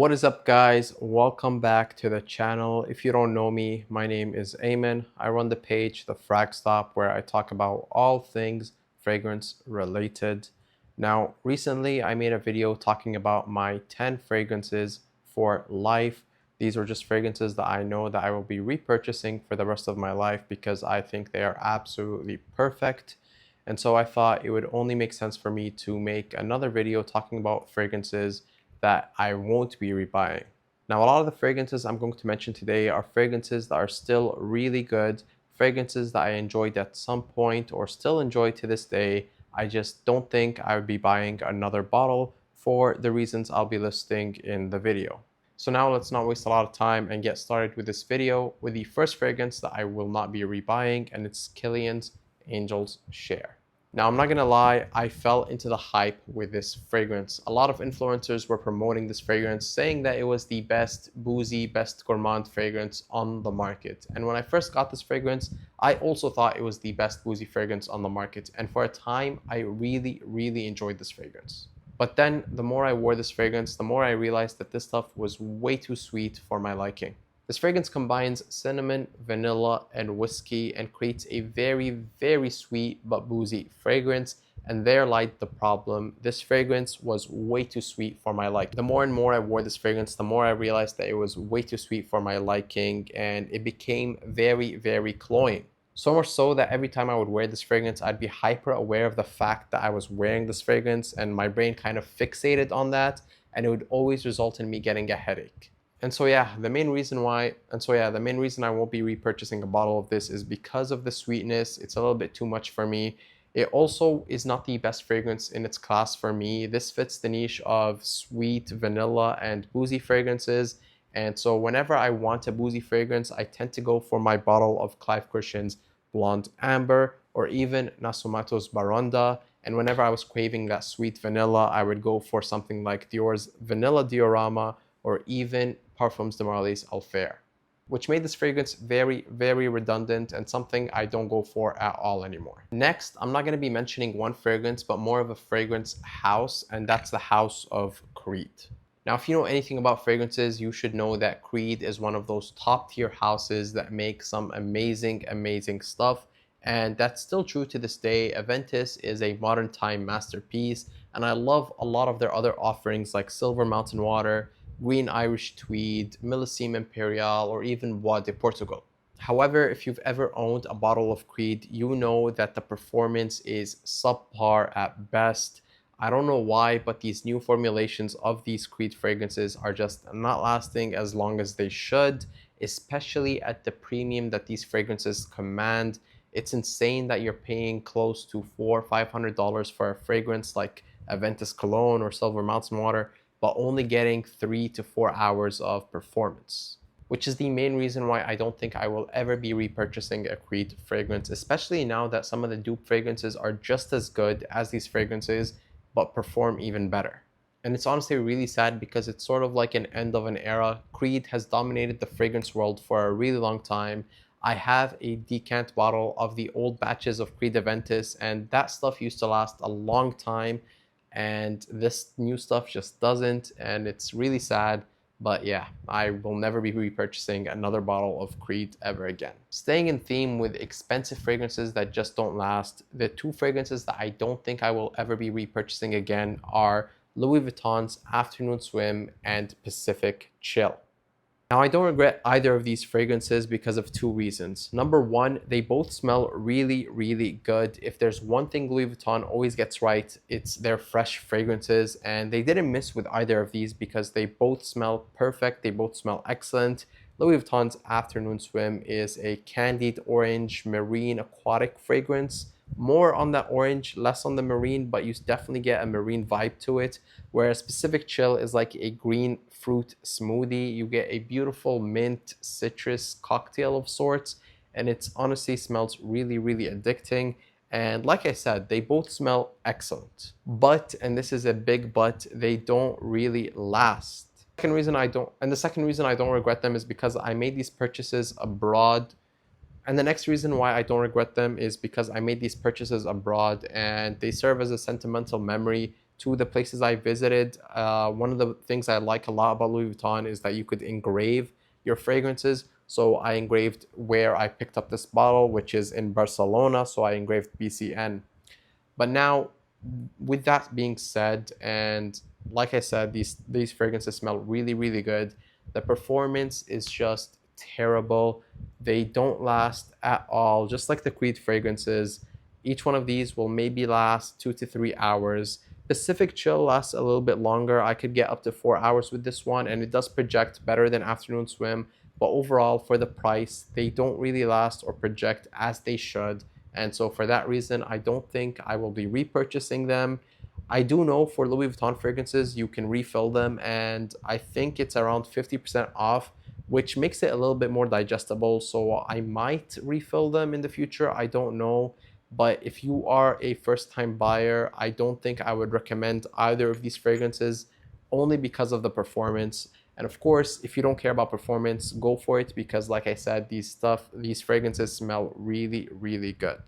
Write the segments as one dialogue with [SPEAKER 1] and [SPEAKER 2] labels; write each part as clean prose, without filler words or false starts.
[SPEAKER 1] What is up, guys? Welcome back to the channel. If you don't know me, my name is Ayman. I run the page The Frag Stop, where I talk about all things fragrance related. Now, recently I made a video talking about my 10 fragrances for life. These are just fragrances that I know that I will be repurchasing for the rest of my life because I think they are absolutely perfect. And so I thought it would only make sense for me to make another video talking about fragrances that I won't be rebuying. Now, a lot of the fragrances I'm going to mention today are fragrances that are still really good, fragrances that I enjoyed at some point or still enjoy to this day. I just don't think I would be buying another bottle for the reasons I'll be listing in the video. So now let's not waste a lot of time and get started with this video with the first fragrance that I will not be rebuying, and it's Kilian's Angel's Share. Now, I'm not gonna lie, I fell into the hype with this fragrance. A lot of influencers were promoting this fragrance, saying that it was the best boozy, best gourmand fragrance on the market. And when I first got this fragrance, I also thought it was the best boozy fragrance on the market. And for a time, I really enjoyed this fragrance. But then the more I wore this fragrance, the more I realized that this stuff was way too sweet for my liking. This fragrance combines cinnamon, vanilla, and whiskey and creates a very sweet but boozy fragrance. And there lied the problem. This fragrance was way too sweet for my liking. The more and more I wore this fragrance, the more I realized that it was way too sweet for my liking, and it became very cloying. So much so that every time I would wear this fragrance, I'd be hyper aware of the fact that I was wearing this fragrance, and my brain kind of fixated on that, and it would always result in me getting a headache. The main reason I won't be repurchasing a bottle of this is because of the sweetness. It's a little bit too much for me. It also is not the best fragrance in its class for me. This fits the niche of sweet, vanilla, and boozy fragrances. And so whenever I want a boozy fragrance, I tend to go for my bottle of Clive Christian's Blonde Amber or even Nasumato's Baronda. And whenever I was craving that sweet vanilla, I would go for something like Dior's Vanilla Diorama or even Parfums de Marly's Alfair, which made this fragrance very redundant and something I don't go for at all anymore. Next, I'm not going to be mentioning one fragrance, but more of a fragrance house, and that's the house of Creed. Now, if you know anything about fragrances, you should know that Creed is one of those top tier houses that make some amazing stuff. And that's still true to this day. Aventus is a modern time masterpiece, and I love a lot of their other offerings like Silver Mountain Water, Green Irish Tweed, Millésime Imperial, or even Bois de Portugal. However, if you've ever owned a bottle of Creed, you know that the performance is subpar at best. I don't know why, but these new formulations of these Creed fragrances are just not lasting as long as they should, especially at the premium that these fragrances command. It's insane that you're paying close to $400-500 for a fragrance like Aventus Cologne or Silver Mountain Water, but only getting 3 to 4 hours of performance, which is the main reason why I don't think I will ever be repurchasing a Creed fragrance, especially now that some of the dupe fragrances are just as good as these fragrances, but perform even better. And it's honestly really sad because it's sort of like an end of an era. Creed has dominated the fragrance world for a really long time. I have a decant bottle of the old batches of Creed Aventus, and that stuff used to last a long time. And this new stuff just doesn't, and it's really sad. But yeah, I will never be repurchasing another bottle of Creed ever again. Staying in theme with expensive fragrances that just don't last, the two fragrances that I don't think I will ever be repurchasing again are Louis Vuitton's Afternoon Swim and Pacific Chill. Now, I don't regret either of these fragrances because of two reasons. Number one, they both smell really good. If there's one thing Louis Vuitton always gets right, it's their fresh fragrances, and they didn't miss with either of these because they both smell perfect, they both smell excellent. Louis Vuitton's Afternoon Swim is a candied orange marine aquatic fragrance. More on that orange, less on the marine, but you definitely get a marine vibe to it. Whereas Pacific Chill is like a green fruit smoothie. You get a beautiful mint citrus cocktail of sorts, and it honestly smells really addicting. And like I said, they both smell excellent. But, and this is a big but, they don't really last. The second reason I don't regret them is because I made these purchases abroad. And the next reason why I don't regret them is because I made these purchases abroad and they serve as a sentimental memory to the places I visited. One of the things I like a lot about Louis Vuitton is that you could engrave your fragrances. So I engraved where I picked up this bottle, which is in Barcelona. So I engraved BCN. But now, with that being said, and like I said, these fragrances smell really, really good. The performance is just terrible. They don't last at all, just like the Creed fragrances. Each one of these will maybe last 2 to 3 hours. Pacific Chill lasts a little bit longer. I could get up to 4 hours with this one, and it does project better than Afternoon Swim. But overall, for the price, they don't really last or project as they should. And so for that reason, I don't think I will be repurchasing them. I do know for Louis Vuitton fragrances, you can refill them, and I think it's around 50% off, which makes it a little bit more digestible. So I might refill them in the future. I don't know. But if you are a first-time buyer, I don't think I would recommend either of these fragrances, only because of the performance. And of course, if you don't care about performance, go for it, because like I said, these fragrances smell really, really good.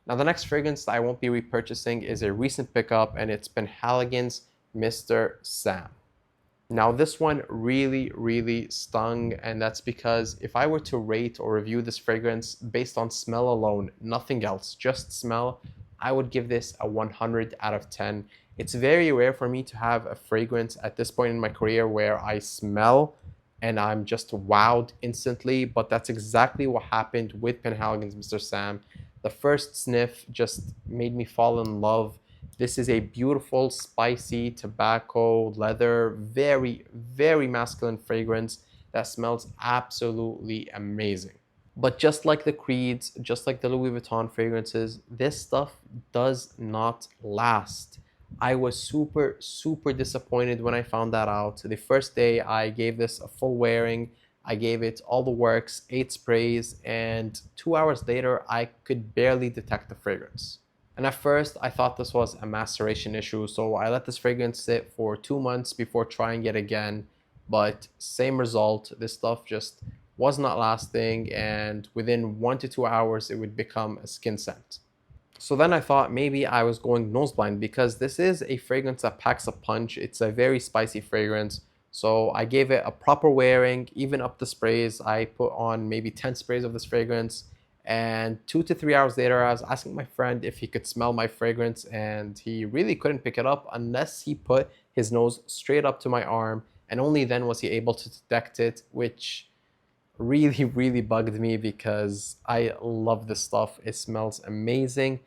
[SPEAKER 1] Now, the next fragrance that I won't be repurchasing is a recent pickup, and it's Penhaligon's Mr. Sam. Now, this one really, really stung, and that's because if I were to rate or review this fragrance based on smell alone, nothing else, just smell, I would give this a 100 out of 10. It's very rare for me to have a fragrance at this point in my career where I smell and I'm just wowed instantly, but that's exactly what happened with Penhaligon's Mr. Sam. The first sniff just made me fall in love. This is a beautiful, spicy, tobacco, leather, very, very masculine fragrance that smells absolutely amazing. But just like the Creeds, just like the Louis Vuitton fragrances, this stuff does not last. I was super, super disappointed when I found that out. The first day I gave this a full wearing. I gave it all the works, 8 sprays, and 2 hours later, I could barely detect the fragrance. And at first, I thought this was a maceration issue, so I let this fragrance sit for 2 months before trying it again. But same result, this stuff just was not lasting, and within 1 to 2 hours, it would become a skin scent. So then I thought maybe I was going nose blind, because this is a fragrance that packs a punch. It's a very spicy fragrance. So I gave it a proper wearing, even up the sprays. I put on maybe 10 sprays of this fragrance. And 2 to 3 hours later, I was asking my friend if he could smell my fragrance, and he really couldn't pick it up unless he put his nose straight up to my arm, and only then was he able to detect it, which really, really bugged me because I love this stuff. It smells amazing.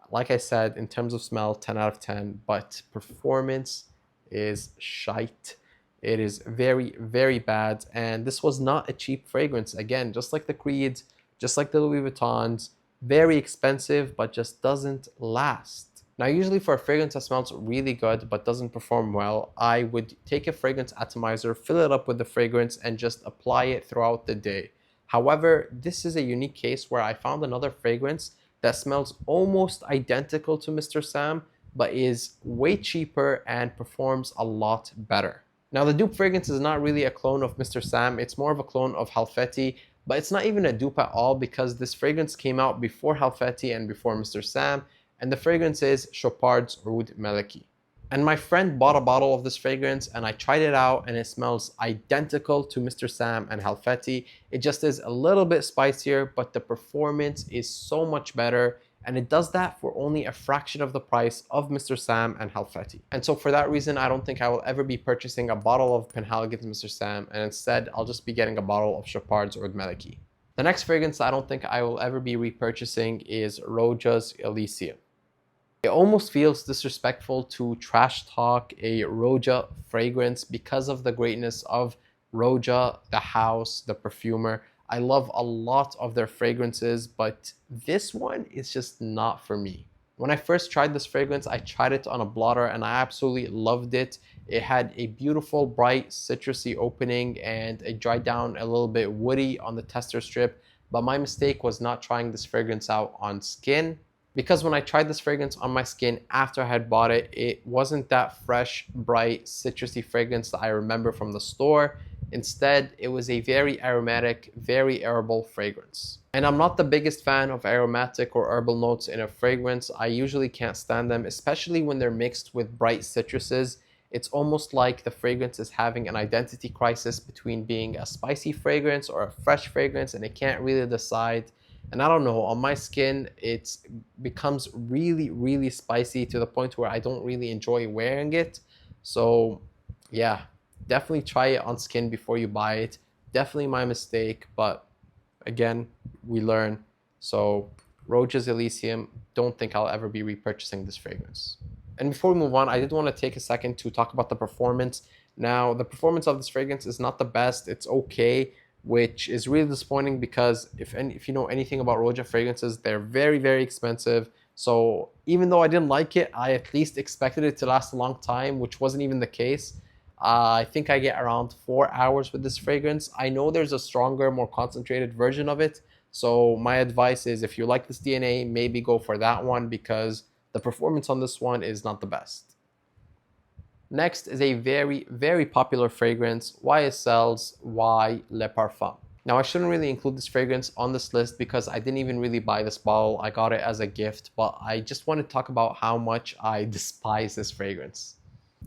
[SPEAKER 1] Like I said, in terms of smell, 10 out of 10, but performance is shite. It is very, very bad, and this was not a cheap fragrance. Again, just like the Creeds, just like the Louis Vuittons, very expensive, but just doesn't last. Now, usually for a fragrance that smells really good but doesn't perform well, I would take a fragrance atomizer, fill it up with the fragrance, and just apply it throughout the day. However, this is a unique case where I found another fragrance that smells almost identical to Mr. Sam, but is way cheaper and performs a lot better. Now, the dupe fragrance is not really a clone of Mr. Sam, it's more of a clone of Halfeti, but it's not even a dupe at all, because this fragrance came out before Halfeti and before Mr. Sam, and the fragrance is Chopard's Oud Meleki. And my friend bought a bottle of this fragrance, and I tried it out, and it smells identical to Mr. Sam and Halfeti. It just is a little bit spicier, but the performance is so much better, and it does that for only a fraction of the price of Mr. Sam and Halfeti. And so for that reason, I don't think I will ever be purchasing a bottle of Penhaligon's Mr. Sam, and instead I'll just be getting a bottle of Chopard's Oud Meleki. The next fragrance I don't think I will ever be repurchasing is Roja's Elysium. It almost feels disrespectful to trash talk a Roja fragrance because of the greatness of Roja, the house, the perfumer. I love a lot of their fragrances, but this one is just not for me. When I first tried this fragrance, I tried it on a blotter and I absolutely loved it. It had a beautiful, bright, citrusy opening, and it dried down a little bit woody on the tester strip. But my mistake was not trying this fragrance out on skin, because when I tried this fragrance on my skin after I had bought it, it wasn't that fresh, bright, citrusy fragrance that I remember from the store. Instead, it was a very aromatic, very arable fragrance. And I'm not the biggest fan of aromatic or herbal notes in a fragrance. I usually can't stand them, especially when they're mixed with bright citruses. It's almost like the fragrance is having an identity crisis between being a spicy fragrance or a fresh fragrance, and it can't really decide. And I don't know, on my skin, it becomes really, really spicy to the point where I don't really enjoy wearing it. So, yeah, definitely try it on skin before you buy it. Definitely my mistake, but again, we learn. So, Roja's Elysium, don't think I'll ever be repurchasing this fragrance. And before we move on, I did want to take a second to talk about the performance. Now, the performance of this fragrance is not the best. It's okay, which is really disappointing because if you know anything about Roja fragrances, they're very, very expensive. So even though I didn't like it, I at least expected it to last a long time, which wasn't even the case. I think I get around 4 hours with this fragrance. I know there's a stronger, more concentrated version of it. So my advice is if you like this DNA, maybe go for that one because the performance on this one is not the best. Next is a very, very popular fragrance, YSL's Y Le Parfum. Now, I shouldn't really include this fragrance on this list because I didn't even really buy this bottle. I got it as a gift, but I just want to talk about how much I despise this fragrance.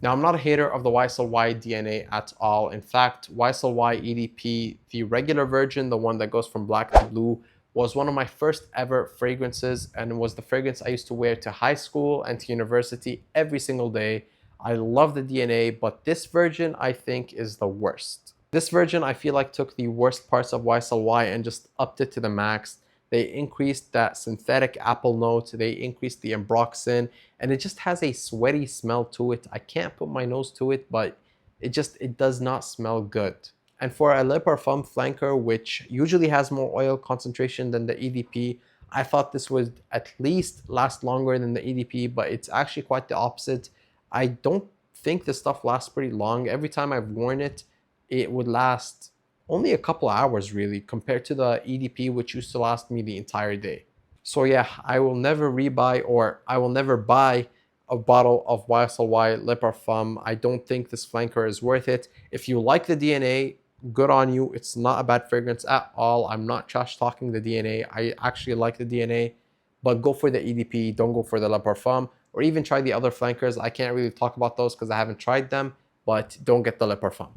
[SPEAKER 1] Now, I'm not a hater of the YSL Y DNA at all. In fact, YSL Y EDP, the regular version, the one that goes from black to blue, was one of my first ever fragrances and was the fragrance I used to wear to high school and to university every single day. I love the DNA, but this version I think is the worst. This version I feel like took the worst parts of YSL Y and just upped it to the max. They increased that synthetic apple note, they increased the ambroxan, and it just has a sweaty smell to it. I can't put my nose to it, but it does not smell good. And for a Le Parfum flanker, which usually has more oil concentration than the EDP, I thought this would at least last longer than the EDP, but it's actually quite the opposite. I don't think this stuff lasts pretty long. Every time I've worn it, it would last only a couple hours really, compared to the EDP, which used to last me the entire day. So yeah, I will never rebuy or I will never buy a bottle of YSLY Le Parfum. I don't think this flanker is worth it. If you like the DNA, good on you. It's not a bad fragrance at all. I'm not trash talking the DNA. I actually like the DNA, but go for the EDP. Don't go for the Le Parfum, or even try the other flankers. I can't really talk about those because I haven't tried them, but don't get the Le Parfum.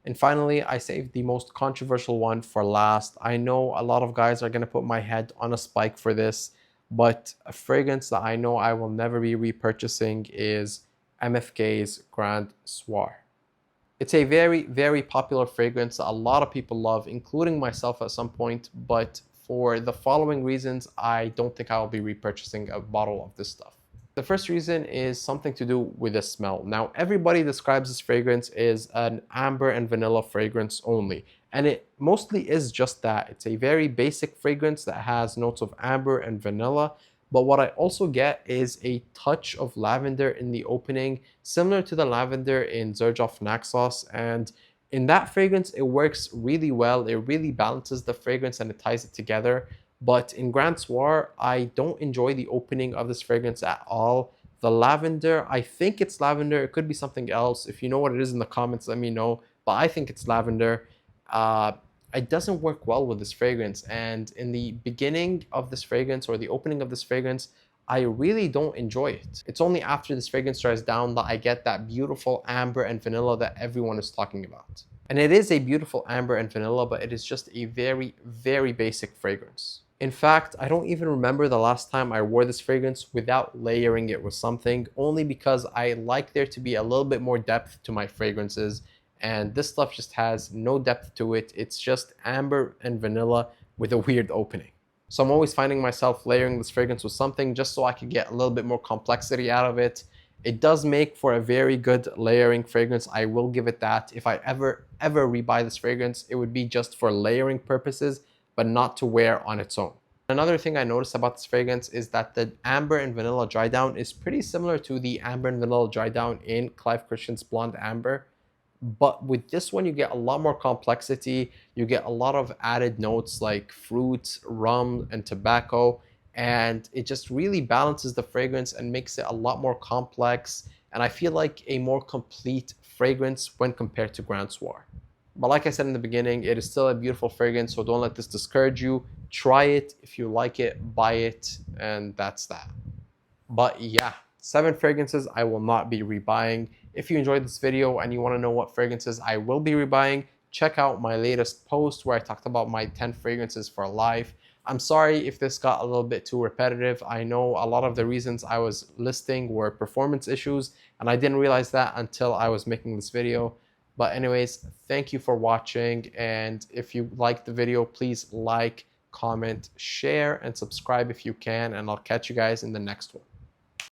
[SPEAKER 1] And finally, I saved the most controversial one for last. I know a lot of guys are going to put my head on a spike for this, but a fragrance that I know I will never be repurchasing is MFK's Grand Soir. It's a very, very popular fragrance that a lot of people love, including myself at some point, but for the following reasons, I don't think I will be repurchasing a bottle of this stuff. The first reason is something to do with the smell. Now, everybody describes this fragrance as an amber and vanilla fragrance only, and it mostly is just that. It's a very basic fragrance that has notes of amber and vanilla, but what I also get is a touch of lavender in the opening, similar to the lavender in Xerjoff Naxos, and in that fragrance, it works really well. It really balances the fragrance and it ties it together. But in Grand Soir, I don't enjoy the opening of this fragrance at all. The lavender, I think it's lavender. It could be something else. If you know what it is in the comments, let me know. But I think it's lavender. It doesn't work well with this fragrance. And in the beginning of this fragrance or the opening of this fragrance, I really don't enjoy it. It's only after this fragrance dries down that I get that beautiful amber and vanilla that everyone is talking about. And it is a beautiful amber and vanilla, but it is just a very, very basic fragrance. In fact, I don't even remember the last time I wore this fragrance without layering it with something, only because I like there to be a little bit more depth to my fragrances, and this stuff just has no depth to it. It's just amber and vanilla with a weird opening. So I'm always finding myself layering this fragrance with something just so I could get a little bit more complexity out of it. It does make for a very good layering fragrance. I will give it that. If I ever rebuy this fragrance, it would be just for layering purposes, but not to wear on its own. Another thing I noticed about this fragrance is that the amber and vanilla dry down is pretty similar to the amber and vanilla dry down in Clive Christian's Blonde Amber. But with this one, you get a lot more complexity. You get a lot of added notes like fruit, rum, and tobacco. And it just really balances the fragrance and makes it a lot more complex. And I feel like a more complete fragrance when compared to Grand Soir. But like I said in the beginning, it is still a beautiful fragrance, so don't let this discourage you. Try it. If you like it, buy it, and that's that. But yeah, 7 fragrances I will not be rebuying. If you enjoyed this video and you want to know what fragrances I will be rebuying, check out my latest post where I talked about my 10 fragrances for life. I'm sorry if this got a little bit too repetitive. I know a lot of the reasons I was listing were performance issues, and I didn't realize that until I was making this video. But anyways, thank you for watching, and if you liked the video, please like, comment, share, and subscribe if you can, and I'll catch you guys in the next one.